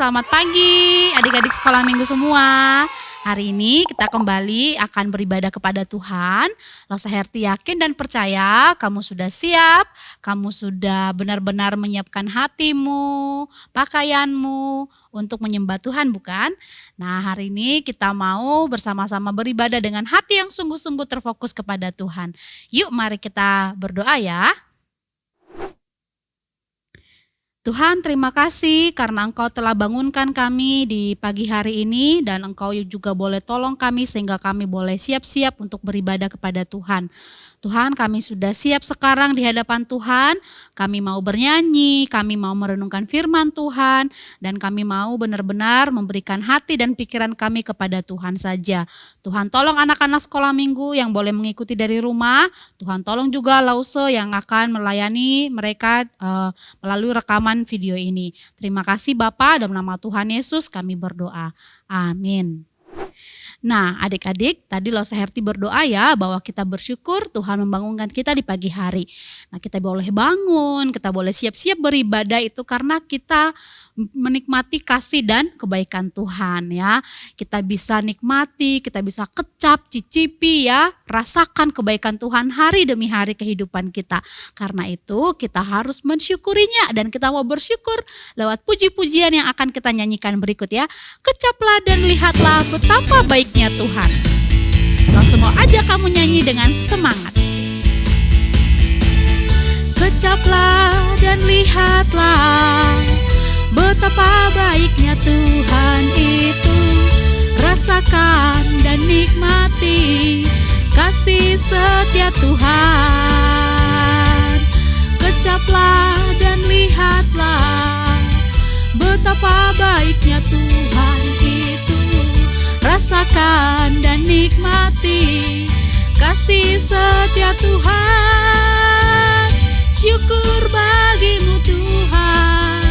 selamat pagi adik-adik sekolah minggu semua. Hari ini kita kembali akan beribadah kepada Tuhan. Losa Herti yakin dan percaya kamu sudah siap, kamu sudah benar-benar menyiapkan hatimu, pakaianmu untuk menyembah Tuhan, bukan? Nah, hari ini kita mau bersama-sama beribadah dengan hati yang sungguh-sungguh terfokus kepada Tuhan. Yuk mari kita berdoa ya. Tuhan, terima kasih karena Engkau telah bangunkan kami di pagi hari ini dan Engkau juga boleh tolong kami sehingga kami boleh siap-siap untuk beribadah kepada Tuhan. Tuhan, kami sudah siap sekarang di hadapan Tuhan. Kami mau bernyanyi, kami mau merenungkan firman Tuhan, dan kami mau benar-benar memberikan hati dan pikiran kami kepada Tuhan saja. Tuhan, tolong anak-anak sekolah minggu yang boleh mengikuti dari rumah. Tuhan, tolong juga Lause yang akan melayani mereka melalui rekaman video ini. Terima kasih Bapa, dalam nama Tuhan Yesus kami berdoa. Amin. Nah, adik-adik, tadi Losa Herti berdoa ya bahwa kita bersyukur Tuhan membangunkan kita di pagi hari. Nah, kita boleh bangun, kita boleh siap-siap beribadah itu karena kita menikmati kasih dan kebaikan Tuhan ya. Kita bisa nikmati, kita bisa kecap, cicipi ya, rasakan kebaikan Tuhan hari demi hari kehidupan kita. Karena itu kita harus mensyukurinya dan kita mau bersyukur lewat puji-pujian yang akan kita nyanyikan berikut ya. Kecaplah dan lihatlah betapa baiknya Tuhan. Langsung mau ajak kamu nyanyi dengan semangat. Kecaplah dan lihatlah betapa baiknya Tuhan itu. Rasakan dan nikmati kasih setia Tuhan. Kecaplah dan lihatlah betapa baiknya Tuhan itu. Rasakan dan nikmati kasih setia Tuhan. Syukur bagimu Tuhan,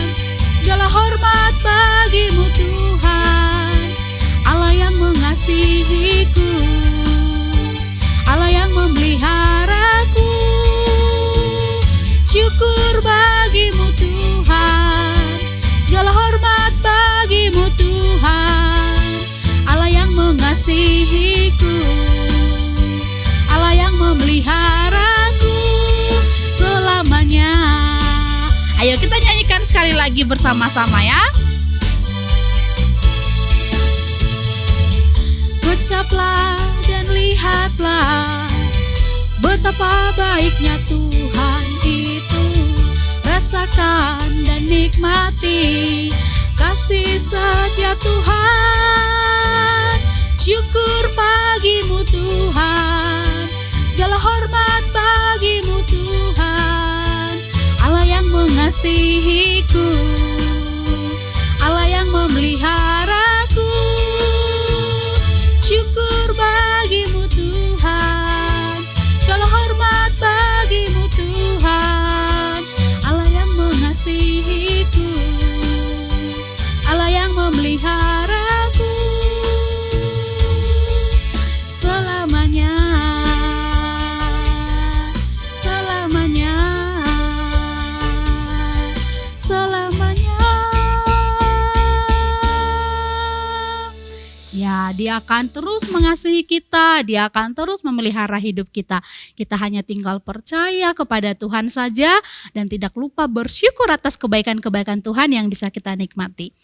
segala hormat bagimu Tuhan. Allah yang mengasihiku, Allah yang memeliharaku. Syukur bagimu Tuhan, segala hormat bagimu Tuhan. Allah yang mengasihiku, Allah yang memeliharaku selamanya. Ayo kita nyanyikan sekali lagi bersama-sama ya. Kecaplah dan lihatlah betapa baiknya Tuhan itu. Rasakan dan nikmati kasih setia Tuhan. Syukur bagimu Tuhan, segala hormat bagimu Tuhan. Allah yang mengasihiku, Allah yang memeliharaku. Syukur bagimu Tuhan, segala hormat bagimu Tuhan. Allah yang mengasihiku, Allah yang memeliharaku selamanya. Selamanya. Selamanya. Ya, Dia akan terus mengasihi kita, Dia akan terus memelihara hidup kita. Kita hanya tinggal percaya kepada Tuhan saja dan tidak lupa bersyukur atas kebaikan-kebaikan Tuhan yang bisa kita nikmati.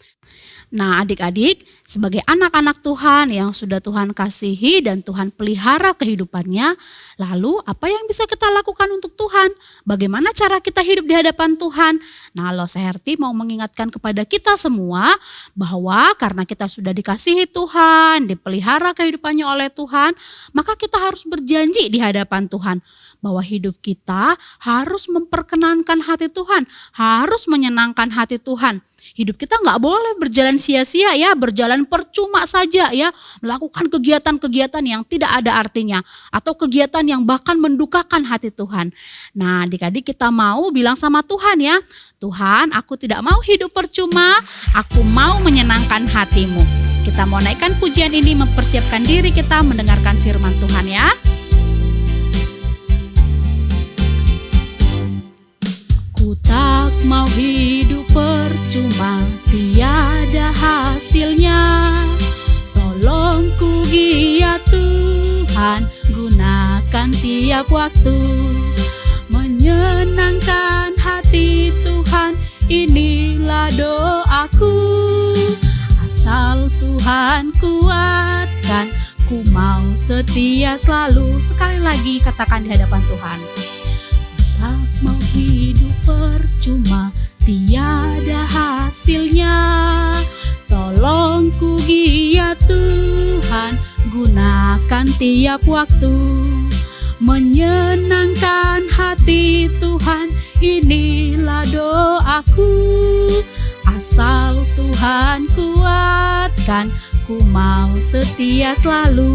Nah, adik-adik, sebagai anak-anak Tuhan yang sudah Tuhan kasihi dan Tuhan pelihara kehidupannya, lalu apa yang bisa kita lakukan untuk Tuhan? Bagaimana cara kita hidup di hadapan Tuhan? Nah, Losa Herti mau mengingatkan kepada kita semua bahwa karena kita sudah dikasihi Tuhan, dipelihara kehidupannya oleh Tuhan, maka kita harus berjanji di hadapan Tuhan bahwa hidup kita harus memperkenankan hati Tuhan, harus menyenangkan hati Tuhan. Hidup kita nggak boleh berjalan sia-sia ya, berjalan percuma saja ya, melakukan kegiatan-kegiatan yang tidak ada artinya atau kegiatan yang bahkan mendukakan hati Tuhan. Nah, adik-adik kita mau bilang sama Tuhan ya, Tuhan, aku tidak mau hidup percuma, aku mau menyenangkan hatimu. Kita mau naikkan pujian ini, mempersiapkan diri kita mendengarkan firman Tuhan ya. Ku tahu Tak mau hidup percuma, tiada hasilnya. Tolong ku giat Tuhan, gunakan tiap waktu. Menyenangkan hati Tuhan, inilah doaku. Asal Tuhan kuatkan, ku mau setia selalu. Sekali lagi katakan di hadapan Tuhan. Tak mau hidup percuma, tiada hasilnya. Tolong ku giat Tuhan, gunakan tiap waktu. Menyenangkan hati Tuhan, inilah doaku. Asal Tuhan kuatkan, ku mau setia selalu.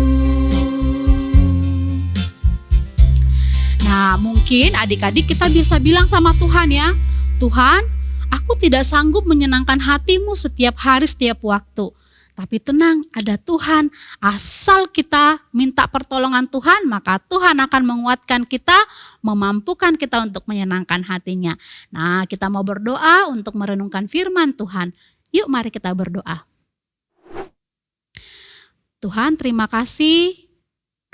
Nah, mungkin adik-adik kita bisa bilang sama Tuhan ya, Tuhan, aku tidak sanggup menyenangkan hatimu setiap hari, setiap waktu. Tapi tenang, ada Tuhan. Asal kita minta pertolongan Tuhan, maka Tuhan akan menguatkan kita, memampukan kita untuk menyenangkan hatinya. Nah, kita mau berdoa untuk merenungkan firman Tuhan. Yuk mari kita berdoa. Tuhan, terima kasih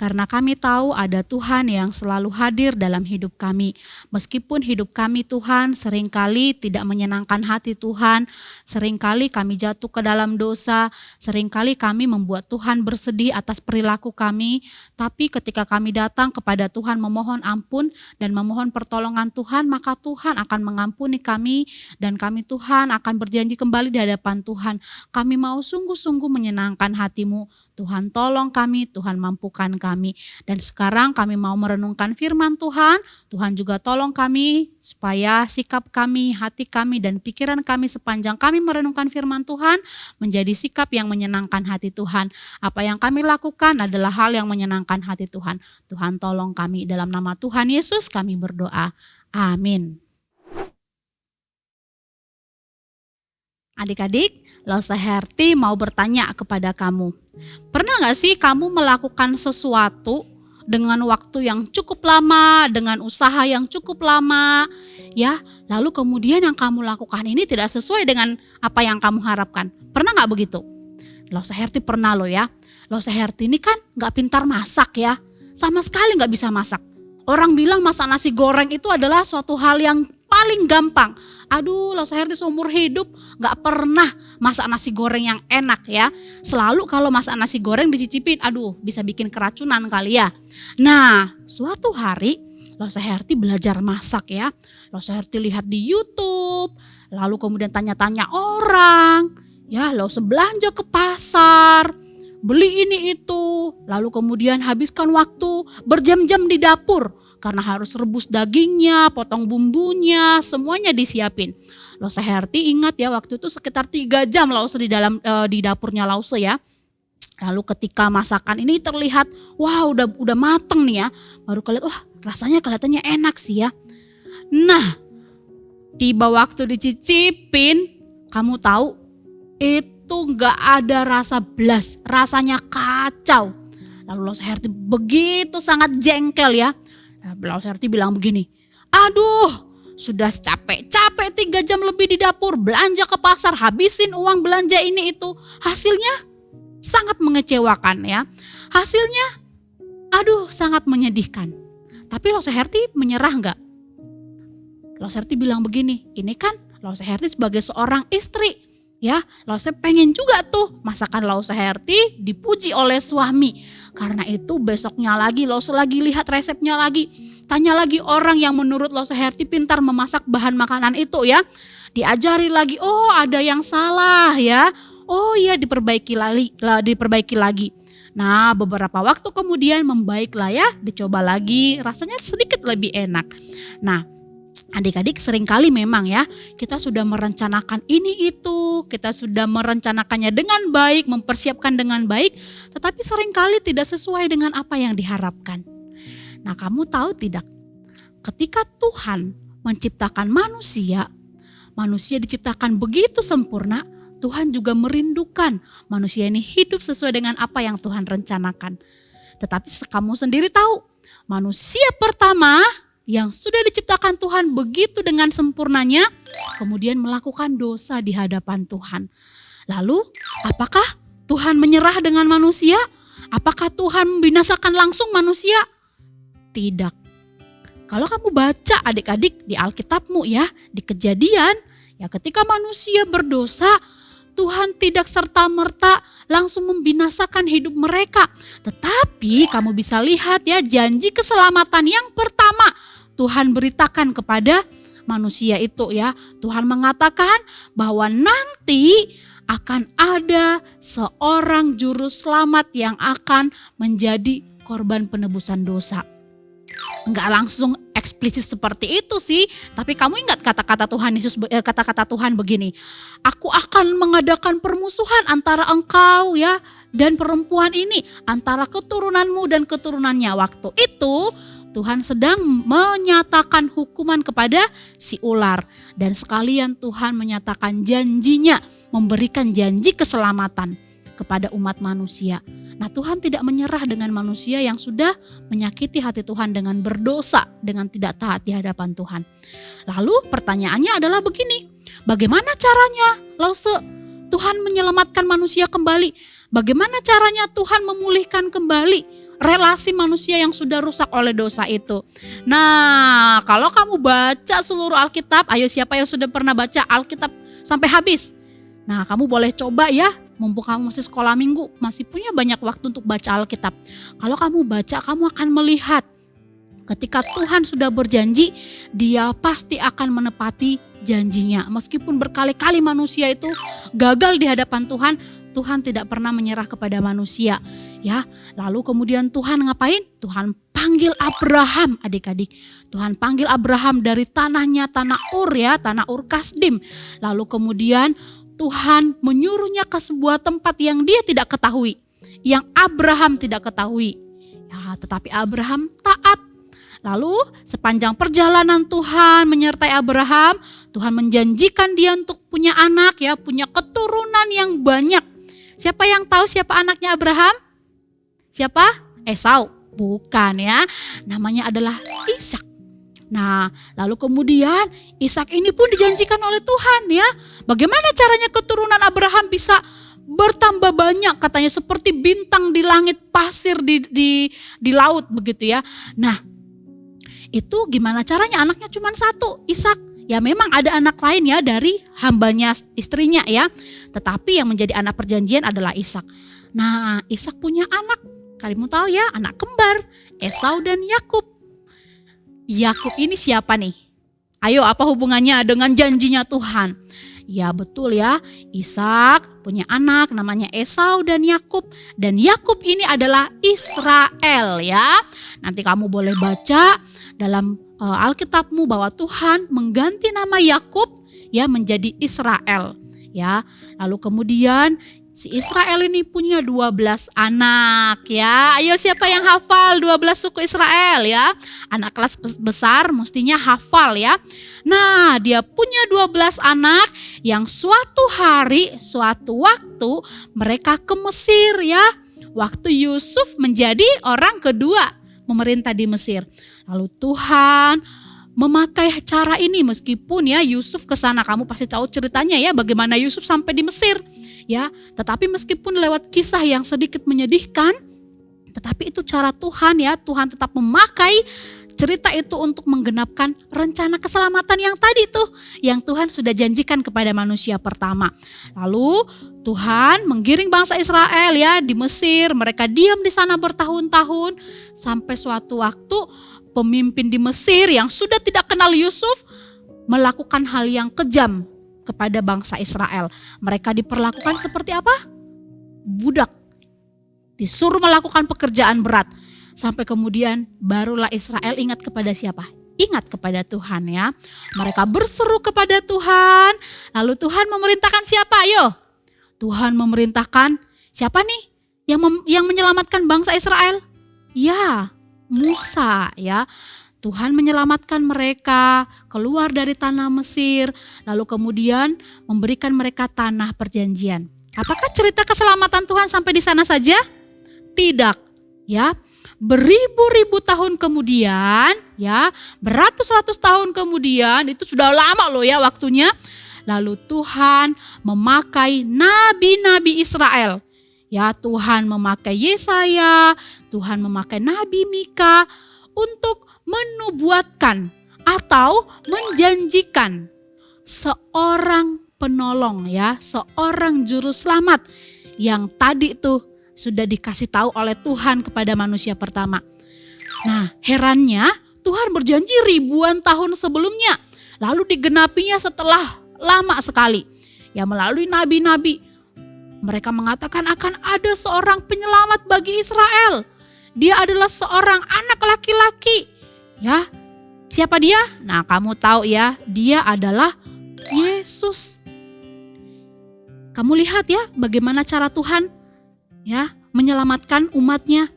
karena kami tahu ada Tuhan yang selalu hadir dalam hidup kami. Meskipun hidup kami Tuhan seringkali tidak menyenangkan hati Tuhan, seringkali kami jatuh ke dalam dosa, seringkali kami membuat Tuhan bersedih atas perilaku kami. Tapi ketika kami datang kepada Tuhan memohon ampun dan memohon pertolongan Tuhan, maka Tuhan akan mengampuni kami dan kami Tuhan akan berjanji kembali di hadapan Tuhan. Kami mau sungguh-sungguh menyenangkan hati-Mu. Tuhan tolong kami, Tuhan mampukan kami. Dan sekarang kami mau merenungkan firman Tuhan. Tuhan juga tolong kami supaya sikap kami, hati kami dan pikiran kami sepanjang kami merenungkan firman Tuhan menjadi sikap yang menyenangkan hati Tuhan. Apa yang kami lakukan adalah hal yang menyenangkan hati Tuhan. Tuhan tolong kami, dalam nama Tuhan Yesus kami berdoa. Amin. Adik-adik, Lause Herti mau bertanya kepada kamu. Pernah gak sih kamu melakukan sesuatu dengan waktu yang cukup lama, dengan usaha yang cukup lama, ya, lalu kemudian yang kamu lakukan ini tidak sesuai dengan apa yang kamu harapkan? Pernah gak begitu? Lause Herti pernah loh ya. Lause Herti ini kan gak pintar masak ya, sama sekali gak bisa masak. Orang bilang masak nasi goreng itu adalah suatu hal yang paling gampang. Aduh, Lause Herti seumur hidup gak pernah masak nasi goreng yang enak ya. Selalu kalau masak nasi goreng dicicipin, aduh bisa bikin keracunan kali ya. Nah, suatu hari Lause Herti belajar masak ya. Lause Herti lihat di YouTube, lalu kemudian tanya-tanya orang. Ya, Lause belanja ke pasar, beli ini itu, lalu kemudian habiskan waktu berjam-jam di dapur. Karena harus rebus dagingnya, potong bumbunya, semuanya disiapin. Lause Herti ingat ya waktu itu sekitar 3 jam Lause di dapurnya Lause ya. Lalu ketika masakan ini terlihat, wah udah mateng nih ya. Baru kalian, wah rasanya kelihatannya enak sih ya. Nah, tiba waktu dicicipin, kamu tahu itu gak ada rasa blas, rasanya kacau. Lalu Lause Herti begitu sangat jengkel ya. Lause Herti bilang begini, aduh sudah capek-capek 3 jam lebih di dapur, belanja ke pasar, habisin uang belanja ini itu. Hasilnya sangat mengecewakan ya. Hasilnya aduh sangat menyedihkan. Tapi Lause Herti menyerah enggak? Lause Herti bilang begini, ini kan Lause Herti sebagai seorang istri. Ya, Lause pengen juga tuh masakan Lause Herti dipuji oleh suami. Karena itu besoknya lagi Lause lagi lihat resepnya lagi. Tanya lagi orang yang menurut Lause Herti pintar memasak bahan makanan itu ya. Diajari lagi, oh ada yang salah ya. Oh iya diperbaiki lagi. Nah beberapa waktu kemudian membaiklah ya, dicoba lagi rasanya sedikit lebih enak. Nah adik-adik seringkali memang ya kita sudah merencanakan ini itu, kita sudah merencanakannya dengan baik, mempersiapkan dengan baik, tetapi seringkali tidak sesuai dengan apa yang diharapkan. Nah kamu tahu tidak, ketika Tuhan menciptakan manusia diciptakan begitu sempurna, Tuhan juga merindukan manusia ini hidup sesuai dengan apa yang Tuhan rencanakan. Tetapi kamu sendiri tahu, manusia pertama yang sudah diciptakan Tuhan begitu dengan sempurnanya, kemudian melakukan dosa di hadapan Tuhan. Lalu, apakah Tuhan menyerah dengan manusia? Apakah Tuhan membinasakan langsung manusia? Tidak. Kalau kamu baca adik-adik di Alkitabmu ya, di Kejadian, ya ketika manusia berdosa, Tuhan tidak serta-merta langsung membinasakan hidup mereka. Tetapi kamu bisa lihat ya, janji keselamatan yang pertama Tuhan beritakan kepada manusia itu ya. Tuhan mengatakan bahwa nanti akan ada seorang juru selamat yang akan menjadi korban penebusan dosa. Enggak langsung eksplisit seperti itu sih, tapi kamu ingat kata-kata Tuhan Yesus, kata-kata Tuhan begini, aku akan mengadakan permusuhan antara engkau ya dan perempuan ini, antara keturunanmu dan keturunannya. Waktu itu Tuhan sedang menyatakan hukuman kepada si ular, dan sekalian Tuhan menyatakan janjinya, memberikan janji keselamatan kepada umat manusia. Nah, Tuhan tidak menyerah dengan manusia yang sudah menyakiti hati Tuhan dengan berdosa, dengan tidak taat di hadapan Tuhan. Lalu pertanyaannya adalah begini, bagaimana caranya Tuhan menyelamatkan manusia kembali? Bagaimana caranya Tuhan memulihkan kembali relasi manusia yang sudah rusak oleh dosa itu? Nah, kalau kamu baca seluruh Alkitab, ayo siapa yang sudah pernah baca Alkitab sampai habis? Nah, kamu boleh coba ya, mumpung kamu masih sekolah minggu, masih punya banyak waktu untuk baca Alkitab. Kalau kamu baca, kamu akan melihat ketika Tuhan sudah berjanji, Dia pasti akan menepati janjinya. Meskipun berkali-kali manusia itu gagal di hadapan Tuhan, Tuhan tidak pernah menyerah kepada manusia. Ya, lalu kemudian Tuhan ngapain? Tuhan panggil Abraham, adik-adik. Tuhan panggil Abraham dari tanahnya, tanah Ur ya, tanah Ur Kasdim. Lalu kemudian Tuhan menyuruhnya ke sebuah tempat yang dia tidak ketahui, yang Abraham tidak ketahui. Ya, tetapi Abraham taat. Lalu sepanjang perjalanan Tuhan menyertai Abraham, Tuhan menjanjikan dia untuk punya anak ya, punya keturunan yang banyak. Siapa yang tahu siapa anaknya Abraham? Siapa? Esau? Bukan ya, namanya adalah Ishak. Nah, lalu kemudian Ishak ini pun dijanjikan oleh Tuhan ya. Bagaimana caranya keturunan Abraham bisa bertambah banyak, katanya seperti bintang di langit, pasir di laut begitu ya. Nah, itu gimana caranya? Anaknya cuma satu, Ishak. Ya memang ada anak lain ya dari hambanya istrinya ya. Tetapi yang menjadi anak perjanjian adalah Ishak. Nah, Ishak punya anak, kalian tahu ya, anak kembar, Esau dan Yakub. Yakub ini siapa nih? Ayo, apa hubungannya dengan janjinya Tuhan? Ya betul ya, Ishak punya anak namanya Esau dan Yakub. Dan Yakub ini adalah Israel ya. Nanti kamu boleh baca dalam Alkitabmu bahwa Tuhan mengganti nama Yakub ya menjadi Israel ya. Lalu kemudian si Israel ini punya 12 anak ya. Ayo siapa yang hafal 12 suku Israel ya? Anak kelas besar mestinya hafal ya. Nah, dia punya 12 anak yang suatu hari, suatu waktu mereka ke Mesir ya. Waktu Yusuf menjadi orang kedua memerintah di Mesir. Lalu Tuhan memakai cara ini meskipun ya Yusuf ke sana, kamu pasti tahu ceritanya ya bagaimana Yusuf sampai di Mesir. Ya, tetapi meskipun lewat kisah yang sedikit menyedihkan, tetapi itu cara Tuhan ya, Tuhan tetap memakai cerita itu untuk menggenapkan rencana keselamatan yang tadi tuh, yang Tuhan sudah janjikan kepada manusia pertama. Lalu Tuhan menggiring bangsa Israel ya di Mesir, mereka diam di sana bertahun-tahun, sampai suatu waktu pemimpin di Mesir yang sudah tidak kenal Yusuf melakukan hal yang kejam kepada bangsa Israel. Mereka diperlakukan seperti apa? Budak. Disuruh melakukan pekerjaan berat. Sampai kemudian barulah Israel ingat kepada siapa? Ingat kepada Tuhan ya. Mereka berseru kepada Tuhan. Lalu Tuhan memerintahkan siapa? Ayo. Tuhan memerintahkan siapa nih yang menyelamatkan bangsa Israel? Ya, Musa ya. Tuhan menyelamatkan mereka keluar dari tanah Mesir, lalu kemudian memberikan mereka tanah perjanjian. Apakah cerita keselamatan Tuhan sampai di sana saja? Tidak, ya. beribu-ribu tahun kemudian, ya, beratus-ratus tahun kemudian, itu sudah lama loh ya waktunya. Lalu Tuhan memakai nabi-nabi Israel. Ya, Tuhan memakai Yesaya, Tuhan memakai Nabi Mika untuk menubuatkan atau menjanjikan seorang penolong, ya, seorang juru selamat yang tadi tuh sudah dikasih tahu oleh Tuhan kepada manusia pertama. Nah, herannya Tuhan berjanji ribuan tahun sebelumnya, lalu digenapinya setelah lama sekali. Ya, melalui nabi-nabi mereka mengatakan akan ada seorang penyelamat bagi Israel. Dia adalah seorang anak laki-laki. Ya, siapa dia? Nah, kamu tahu ya, dia adalah Yesus. Kamu lihat ya bagaimana cara Tuhan ya menyelamatkan umatnya.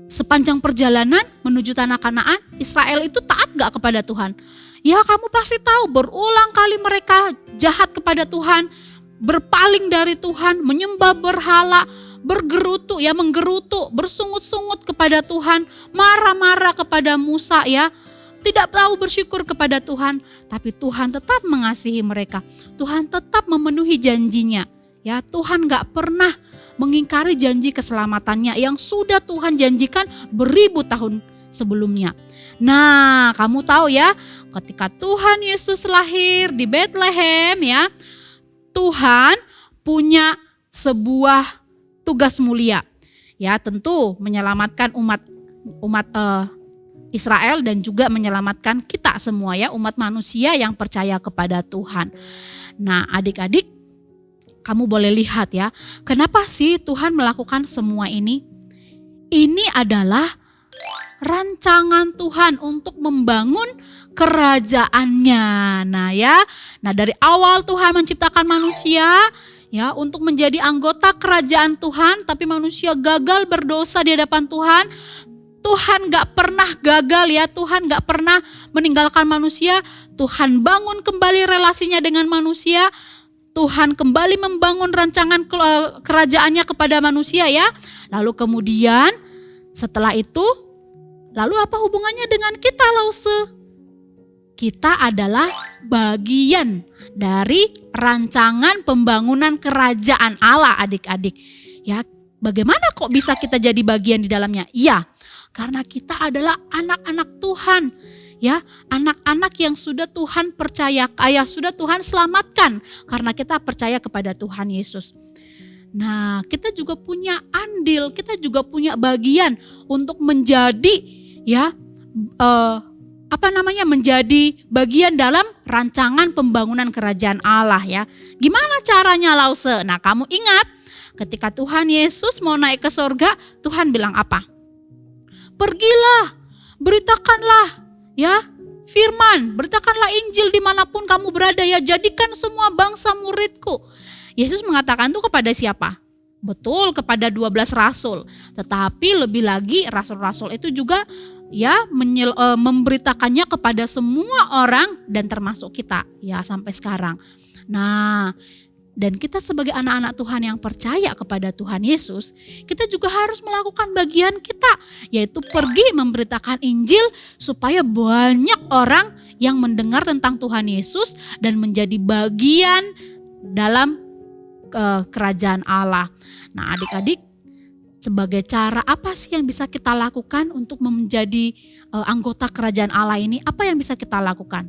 Sepanjang perjalanan menuju tanah Kanaan, Israel itu taat gak kepada Tuhan? Ya, kamu pasti tahu berulang kali mereka jahat kepada Tuhan, berpaling dari Tuhan, menyembah berhala, bergerutu ya, menggerutu, bersungut-sungut kepada Tuhan, marah-marah kepada Musa ya. Tidak tahu bersyukur kepada Tuhan, tapi Tuhan tetap mengasihi mereka. Tuhan tetap memenuhi janjinya. Ya, Tuhan gak pernah mengingkari janji keselamatannya yang sudah Tuhan janjikan beribu tahun sebelumnya. Nah, kamu tahu ya, ketika Tuhan Yesus lahir di Bethlehem ya, Tuhan punya sebuah tugas mulia. Ya, tentu menyelamatkan umat Israel dan juga menyelamatkan kita semua ya, umat manusia yang percaya kepada Tuhan. Nah, adik-adik, kamu boleh lihat ya, kenapa sih Tuhan melakukan semua ini? Ini adalah rancangan Tuhan untuk membangun kerajaannya. Nah ya, dari awal Tuhan menciptakan manusia ya untuk menjadi anggota kerajaan Tuhan, tapi manusia gagal berdosa di hadapan Tuhan. Tuhan gak pernah gagal ya, Tuhan gak pernah meninggalkan manusia. Tuhan bangun kembali relasinya dengan manusia. Tuhan kembali membangun rancangan kerajaannya kepada manusia ya. Lalu kemudian setelah itu, lalu apa hubungannya dengan kita, Lause? Kita adalah bagian dari rancangan pembangunan kerajaan Allah, adik-adik. Ya, bagaimana kok bisa kita jadi bagian di dalamnya? Iya, karena kita adalah anak-anak Tuhan. Ya, anak-anak yang sudah Tuhan percaya, sudah Tuhan selamatkan karena kita percaya kepada Tuhan Yesus. Nah, kita juga punya andil, kita juga punya bagian untuk menjadi ya menjadi bagian dalam rancangan pembangunan kerajaan Allah ya. Gimana caranya, Lause? Nah, kamu ingat ketika Tuhan Yesus mau naik ke surga, Tuhan bilang apa? Pergilah, beritakanlah ya firman, beritakanlah Injil dimanapun kamu berada ya, jadikan semua bangsa muridku. Yesus mengatakan itu kepada siapa? Betul, kepada 12 rasul. Tetapi lebih lagi rasul-rasul itu juga ya memberitakannya kepada semua orang dan termasuk kita ya sampai sekarang. Nah, dan kita sebagai anak-anak Tuhan yang percaya kepada Tuhan Yesus, kita juga harus melakukan bagian kita, yaitu pergi memberitakan Injil supaya banyak orang yang mendengar tentang Tuhan Yesus dan menjadi bagian dalam kerajaan Allah. Nah, adik-adik, sebagai cara apa sih yang bisa kita lakukan untuk menjadi anggota kerajaan Allah ini? Apa yang bisa kita lakukan?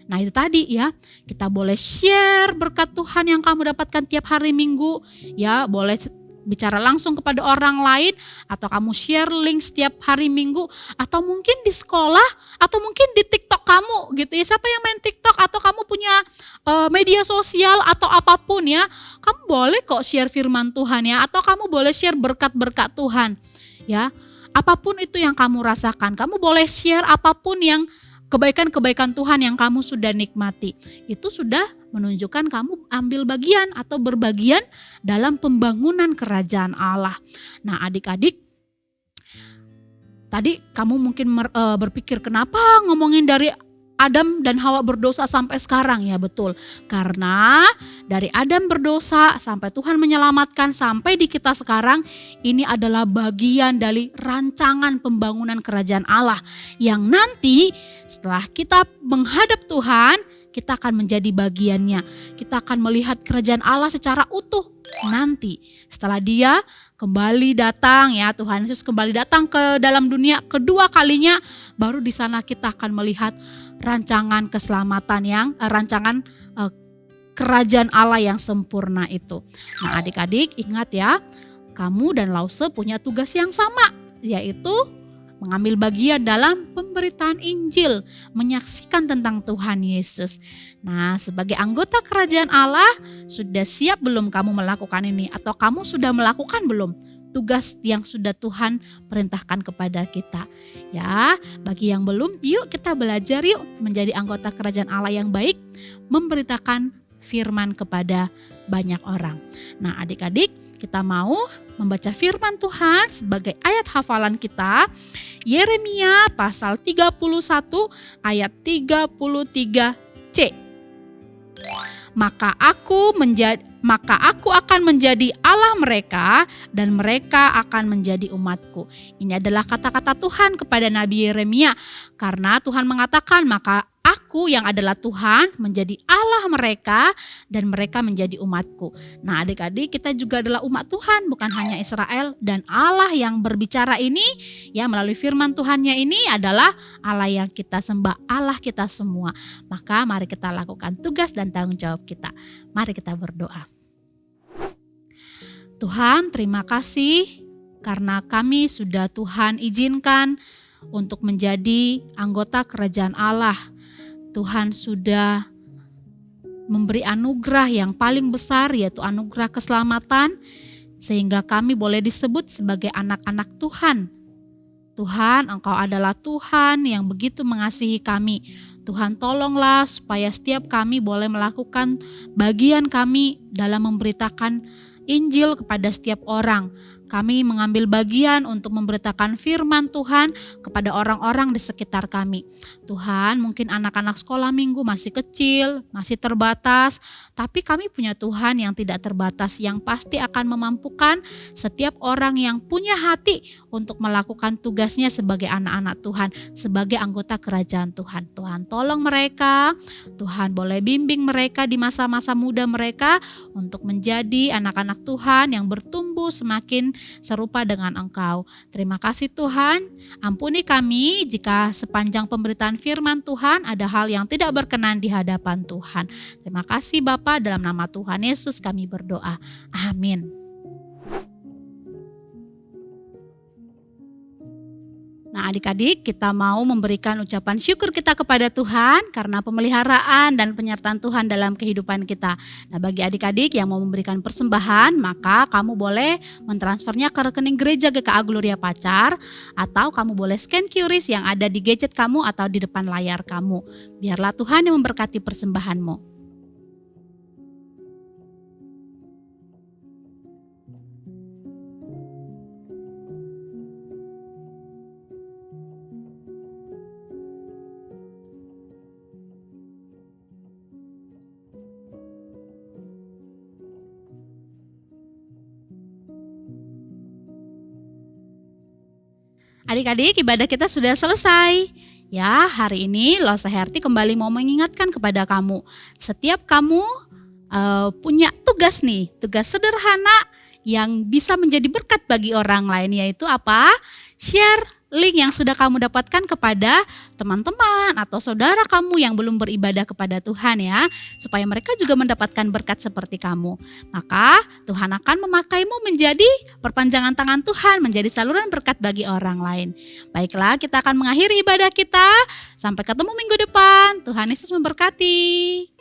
Nah, itu tadi ya, kita boleh share berkat Tuhan yang kamu dapatkan tiap hari Minggu ya, boleh bicara langsung kepada orang lain, atau kamu share link setiap hari Minggu, atau mungkin di sekolah, atau mungkin di TikTok kamu gitu ya. Siapa yang main TikTok atau kamu punya media sosial atau apapun ya, kamu boleh kok share firman Tuhan ya, atau kamu boleh share berkat-berkat Tuhan ya. Apapun itu yang kamu rasakan, kamu boleh share apapun yang kebaikan-kebaikan Tuhan yang kamu sudah nikmati. Itu sudah menunjukkan kamu ambil bagian atau berbagian dalam pembangunan kerajaan Allah. Nah, adik-adik, tadi kamu mungkin berpikir kenapa ngomongin dari Adam dan Hawa berdosa sampai sekarang, ya betul. Karena dari Adam berdosa sampai Tuhan menyelamatkan sampai di kita sekarang, ini adalah bagian dari rancangan pembangunan kerajaan Allah yang nanti setelah kita menghadap Tuhan, kita akan menjadi bagiannya. Kita akan melihat kerajaan Allah secara utuh nanti. Setelah Dia kembali datang, ya Tuhan Yesus kembali datang ke dalam dunia kedua kalinya, baru di sana kita akan melihat rancangan keselamatan kerajaan Allah yang sempurna itu. Nah, adik-adik ingat ya, kamu dan Lause punya tugas yang sama, yaitu mengambil bagian dalam pemberitaan Injil, menyaksikan tentang Tuhan Yesus. Nah, sebagai anggota kerajaan Allah, sudah siap belum kamu melakukan ini? Atau kamu sudah melakukan belum tugas yang sudah Tuhan perintahkan kepada kita? Ya, bagi yang belum, yuk kita belajar yuk menjadi anggota kerajaan Allah yang baik, memberitakan firman kepada banyak orang. Nah, adik-adik, kita mau membaca firman Tuhan sebagai ayat hafalan kita, Yeremia pasal 31 ayat 33c. Maka aku akan menjadi Allah mereka dan mereka akan menjadi umatku. Ini adalah kata-kata Tuhan kepada Nabi Yeremia, karena Tuhan mengatakan, maka aku yang adalah Tuhan menjadi Allah mereka dan mereka menjadi umatku. Nah, adik-adik, kita juga adalah umat Tuhan, bukan hanya Israel. Dan Allah yang berbicara ini, ya melalui firman Tuhannya ini adalah Allah yang kita sembah, Allah kita semua. Maka mari kita lakukan tugas dan tanggung jawab kita. Mari kita berdoa. Tuhan, terima kasih karena kami sudah Tuhan izinkan untuk menjadi anggota kerajaan Allah. Tuhan sudah memberi anugerah yang paling besar, yaitu anugerah keselamatan, sehingga kami boleh disebut sebagai anak-anak Tuhan. Tuhan, Engkau adalah Tuhan yang begitu mengasihi kami. Tuhan, tolonglah supaya setiap kami boleh melakukan bagian kami dalam memberitakan Injil kepada setiap orang. Kami mengambil bagian untuk memberitakan firman Tuhan kepada orang-orang di sekitar kami. Tuhan, mungkin anak-anak sekolah minggu masih kecil, masih terbatas, tapi kami punya Tuhan yang tidak terbatas, yang pasti akan memampukan setiap orang yang punya hati untuk melakukan tugasnya sebagai anak-anak Tuhan, sebagai anggota kerajaan Tuhan. Tuhan, tolong mereka, Tuhan boleh bimbing mereka di masa-masa muda mereka untuk menjadi anak-anak Tuhan yang bertumbuh semakin serupa dengan Engkau. Terima kasih Tuhan, ampuni kami jika sepanjang pemberitaan firman Tuhan ada hal yang tidak berkenan di hadapan Tuhan. Terima kasih Bapa, dalam nama Tuhan Yesus kami berdoa. Amin. Nah, adik-adik, kita mau memberikan ucapan syukur kita kepada Tuhan karena pemeliharaan dan penyertaan Tuhan dalam kehidupan kita. Nah, bagi adik-adik yang mau memberikan persembahan, maka kamu boleh mentransfernya ke rekening gereja GKA Gloria Pacar, atau kamu boleh scan QRIS yang ada di gadget kamu atau di depan layar kamu. Biarlah Tuhan yang memberkati persembahanmu. Adik-adik, ibadah kita sudah selesai. Ya, hari ini Lause Herti kembali mau mengingatkan kepada kamu. Setiap kamu punya tugas nih, tugas sederhana yang bisa menjadi berkat bagi orang lain, yaitu apa? Share link yang sudah kamu dapatkan kepada teman-teman atau saudara kamu yang belum beribadah kepada Tuhan ya, supaya mereka juga mendapatkan berkat seperti kamu. Maka Tuhan akan memakaimu menjadi perpanjangan tangan Tuhan, menjadi saluran berkat bagi orang lain. Baiklah, kita akan mengakhiri ibadah kita. Sampai ketemu minggu depan. Tuhan Yesus memberkati.